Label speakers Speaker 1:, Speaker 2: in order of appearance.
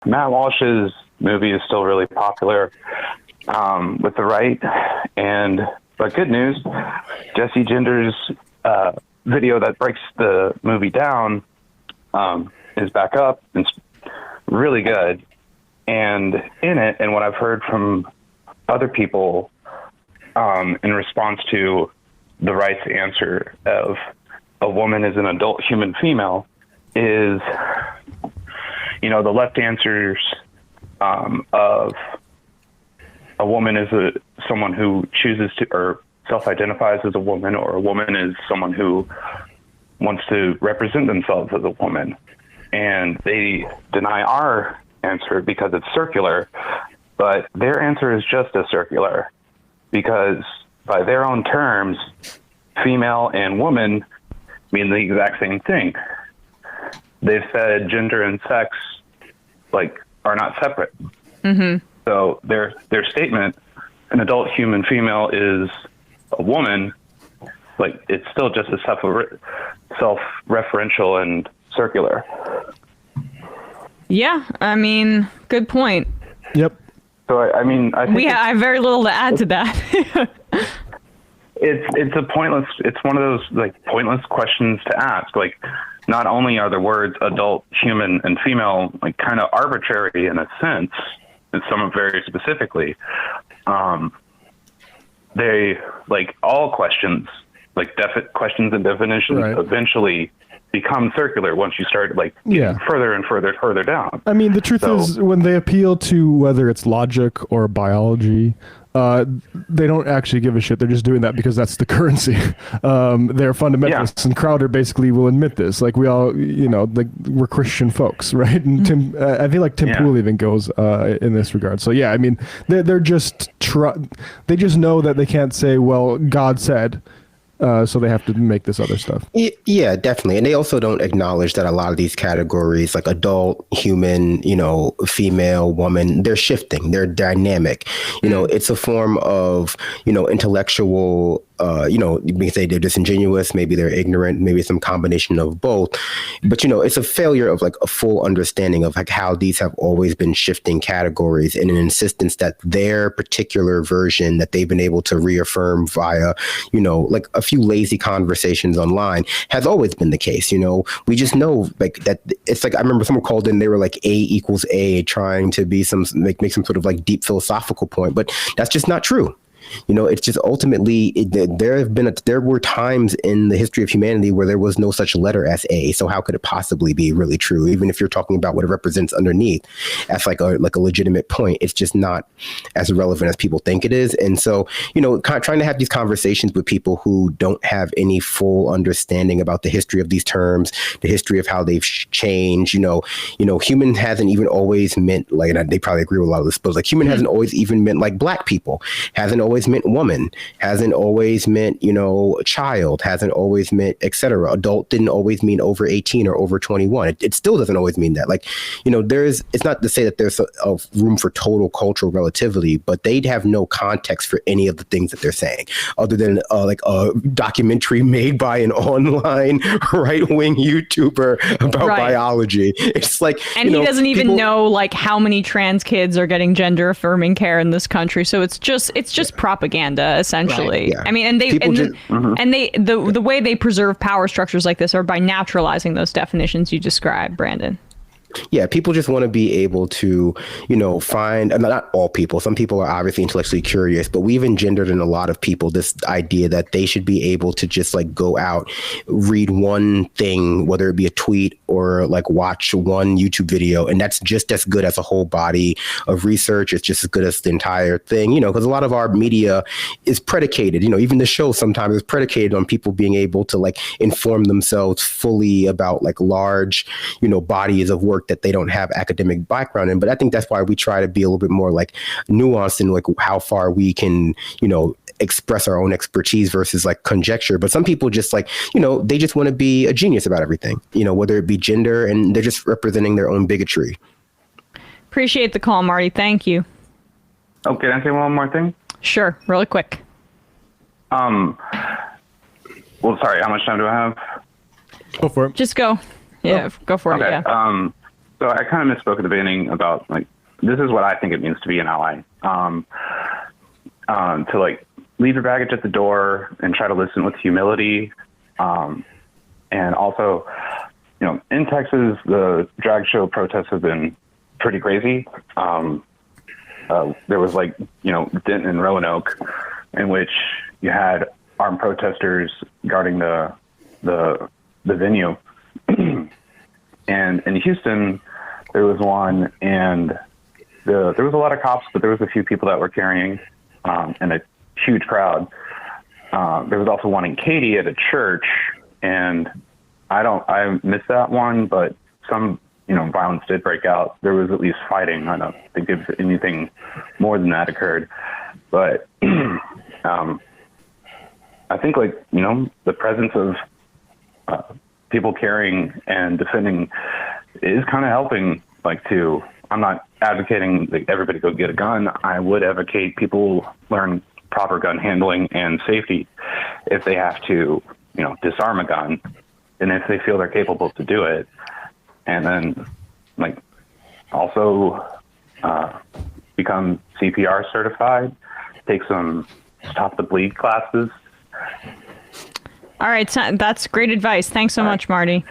Speaker 1: Matt Walsh's movie is still really popular with the right, but good news, Jesse Ginger's video that breaks the movie down is back up. It's really good, and in it, and what I've heard from other people in response to the right's answer of a woman is an adult human female is, the left answers of a woman is someone who chooses to or self-identifies as a woman, or a woman is someone who wants to represent themselves as a woman. And they deny our answer because it's circular, but their answer is just as circular because by their own terms, female and woman mean the exact same thing. They've said gender and sex are not separate.
Speaker 2: Mm-hmm.
Speaker 1: So their statement, an adult human female is a woman, it's still just as self-referential and circular.
Speaker 2: Yeah, I mean, good point.
Speaker 3: Yep.
Speaker 1: So I think
Speaker 2: I have very little to add to that.
Speaker 1: It's a pointless. It's one of those pointless questions to ask. Not only are the words adult, human, and female kind of arbitrary in a sense, and some very specifically, they all questions, questions and definitions,
Speaker 3: right,
Speaker 1: eventually become circular once you start further and further down.
Speaker 3: I mean, the truth is, when they appeal to whether it's logic or biology, they don't actually give a shit. They're just doing that because that's the currency. They're fundamentalists, and Crowder basically will admit this. We all, we're Christian folks, right? And I feel like Tim Poole even goes in this regard. So yeah, I mean, they're just they just know that they can't say, well, God said. So they have to make this other stuff.
Speaker 4: Yeah, definitely. And they also don't acknowledge that a lot of these categories, like adult, human, female, woman, they're shifting, they're dynamic. It's a form of, intellectual, you can say they're disingenuous, maybe they're ignorant, maybe some combination of both. But, it's a failure of a full understanding of how these have always been shifting categories, and an insistence that their particular version that they've been able to reaffirm via, a few lazy conversations online has always been the case. We just know that it's I remember someone called in, they were A equals A, trying to be make some sort of deep philosophical point, but that's just not true. It's just ultimately there were times in the history of humanity where there was no such letter as A. So how could it possibly be really true? Even if you're talking about what it represents underneath as a legitimate point, it's just not as relevant as people think it is. And so, trying to have these conversations with people who don't have any full understanding about the history of these terms, the history of how they've changed, human hasn't even always meant and they probably agree with a lot of this, but human hasn't always even meant black people, hasn't always meant woman, hasn't always meant, child, hasn't always meant, etc. Adult didn't always mean over 18 or over 21. It still doesn't always mean that. It's not to say that there's a room for total cultural relativity, but they'd have no context for any of the things that they're saying, other than a documentary made by an online right-wing YouTuber about biology. It's
Speaker 2: and he doesn't even know how many trans kids are getting gender affirming care in this country. So it's just propaganda, essentially.
Speaker 4: Right, yeah.
Speaker 2: I mean, and the way they preserve power structures like this are by naturalizing those definitions you described, Brandon.
Speaker 4: Yeah, people just want to be able to, find, not all people, some people are obviously intellectually curious, but we've engendered in a lot of people this idea that they should be able to just go out, read one thing, whether it be a tweet or watch one YouTube video, and that's just as good as a whole body of research. It's just as good as the entire thing, because a lot of our media is predicated, even the show sometimes is predicated on people being able to inform themselves fully about large, bodies of work that they don't have academic background in. But I think that's why we try to be a little bit more nuanced in how far we can, express our own expertise versus conjecture. But some people just they just want to be a genius about everything, whether it be gender, and they're just representing their own bigotry.
Speaker 2: Appreciate the call, Marty. Thank you.
Speaker 1: Oh, can I say one more thing?
Speaker 2: Sure. Really quick.
Speaker 1: Well, sorry, how much time do I have?
Speaker 3: Go for it.
Speaker 2: Just go. Yeah, go for it. Yeah.
Speaker 1: So I kind of misspoke at the beginning about like, this is what I think it means to be an ally. To like leave your baggage at the door and try to listen with humility. And also, you know, in Texas, the drag show protests have been pretty crazy. There was like, you know, Denton and Roanoke, in which you had armed protesters guarding the venue. And in Houston, there was one, and there was a lot of cops, but there was a few people that were carrying, and a huge crowd. There was also one in Katy at a church, and I missed that one, but some, you know, violence did break out. There was at least fighting. I don't think if anything more than that occurred, but I think, like, you know, the presence of people carrying and defending is kind of helping, like, to, I'm not advocating that everybody go get a gun. I would advocate people learn proper gun handling and safety if they have to, you know, disarm a gun, and if they feel they're capable to do it. And then, like, also become CPR certified, take some Stop the Bleed classes.
Speaker 2: All right, so that's great advice. Thanks so much, Marty.